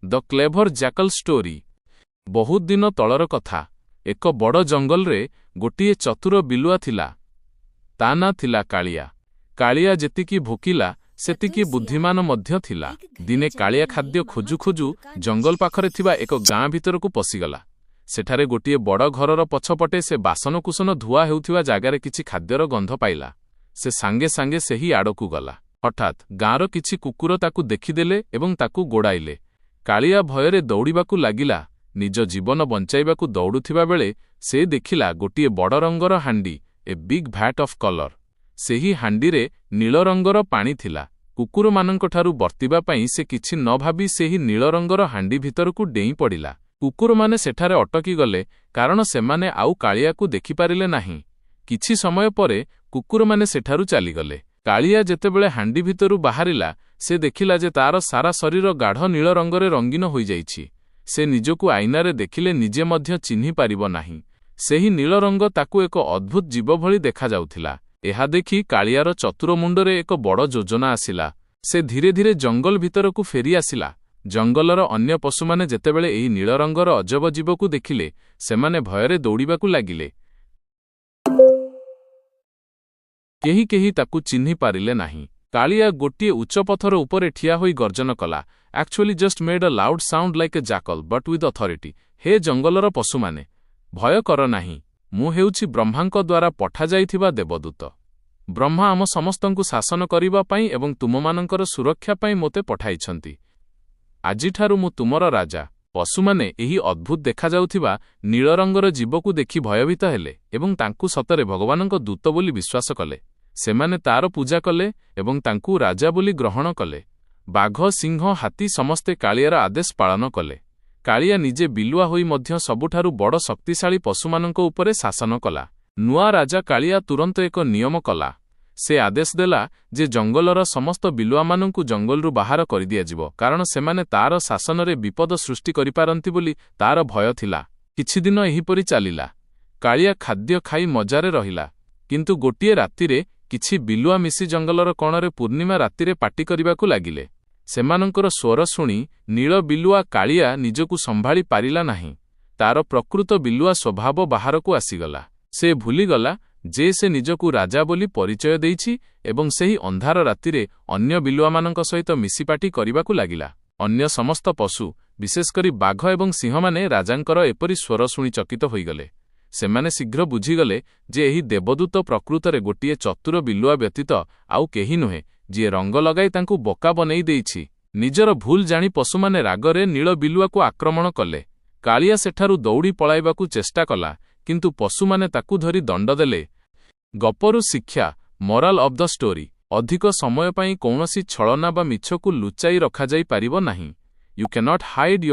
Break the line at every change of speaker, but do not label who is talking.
The clever jackal story. बहुत दिन तलर कथा। एक बड़ जंगल रे गोटिए चतुर बिलुआ थिला। ता ना थिला कालिया। कालिया जेतिकी भोकिला सेतिकी बुद्धिमान मध्य थिला। दिने कालिया खाद्य खोजु खोजु जंगल पाखरे थिबा एक गाँ भितरकू पसिगला। सेठारे गोटिए बड़ घरर पछपटे से बासनकुसन धुआ हेउथिबा जागारे किछि खाद्यर गंध पाइला। से सांगे सांगे सेही आड़कू गला। हठात गाँर किछि कुकुर ताकू देखिदेले एवं ताकू गोड़ाइले। कालिया भୟରେ दौड़िबाकू लागिला। निज जीवन बंचाइबाकू दौड़ुथिबा बेले से देखिला गोटिए बड़ रंगर हांडी, ए बिग भैट ऑफ कलर। सेही हांडीरे नील रंगर पानी थिला। कुकुर मानंकठारू बर्तिबा पई से किछि न भाबी सेही नील रंगर हांडी भितरकू डेई पड़िला। कुकुर माने सेठारे अटकी गले कारण सेमाने आउ कालियाकू देखिपारिले नाही। किछि समय परे कुकुर माने सेठारू चालीगले। कालिया जेतेबेले हांडी भितरू बाहरिला से देखिला जे तार सारा शरीर गाढ़ नील रंगरे रंगीन होई जाइछि। से निजकू आईनारे देखिले निजे मध्य चिन्हि पारिब नाही। सेही नील रंग ताकू एक अद्भुत जीव भଳି देखा जाउथिला। एहा देखि कालियार चतुर मुंडरे एक बड़ योजना आसिला। से धीरे धीरे जंगल भितरकू फेरी आसिला। जंगलर अन्य पशुमाने जेतेबेले एही नील रंगर अजब जीवकू देखिले सेमाने भୟରେ दौड़िबाकू लागिले। केही केही ताकू चिन्हि पारिले नाही। कालिया गोटिए उच्च पथर उपरे ठिया होई गर्जन कला। Actually just made a loud sound like a jackal but with authority. हे जंगलर पशुमाने, भय कर नाही। मु हेउछि ब्रह्मांक द्वारा पठा जाइथिबा देवदूत। ब्रह्मा आम समस्तंकु शासन करिबा पई एवं तुममानंकर सुरक्षा पई मोते पठाइछंती। आजिठारु मु तुमर राजा। पशुमाने एही अद्भुत देखा जाउथिबा नील रंगर जीवकू देखि भयभीत हेले एवं तांकू सतरे भगवानंक दूत बोली विश्वास कले। सेमाने तार पूजा कले एवं तांकू राजा बोली ग्रहण कले। बाघ, सिंह, हाथी समस्ते कालियार आदेश पालन कले। कालिया निजे बिलुआ होई मध्य सबुठारु बड़ शक्तिशाली पशुमानंक उपरे शासन कला। नुआ राजा कालिया तुरंत एक नियम कला। से आदेश देला जे जंगलर समस्त बिलुआमानंकू जंगलरू बाहर करि दियाजिबो कारण सेमाने तार शासनरे विपद सृष्टि करिपारंती बोली तार भय थिला। किछि दिन एहिपरि चालिला। कालिया खाद्य खाई मजारे रहिला। किंतु गोटिए रातिरे किछि बिलुआ मिसी जंगलर कोणरे पूर्णिमा रातिरे पाटी करिबाकू लागिले। सेमानंकर स्वर शुणी नील बिलुआ कालिया निजकू संभाळी पारिला नाही। तार प्रकृत बिलुआ स्वभाव बाहरकू आसीगला। से भूलीगला जे से निजकू राजा बोली परिचय देइछि एवं सेही अंधार रातिरे अन्य बिलुआमानंक सहित मिसिपाटी करिबाकू लागिला। अन्य समस्त पशु विशेषकरी बाघ एवं सिंहमाने राजांकर एपरि स्वर शुणी चकित होइगले। सेमाने शीघ्र बुझीगले जे एही देवदूत प्रकृतरे गोटिए चतुर बिलुआ व्यतीत आउ केही नुहे जे रंग लगाई तांकू बोका बनेई देइछि। निजर भूल जाणी पशुमाने रागरे नील बिलुआकू आक्रमण कले। कालिया सेठारू दौड़ी पळाइबाकू चेष्टा कला किंतु पशुमाने ताकू धरी दंड देले। गपरु शिक्षा, मोराल ऑफ द स्टोरी। अधिक समय पई कौनसी छलना बा मिछकू लुचाई रखा जाई पारिबो नाही। You can not hide your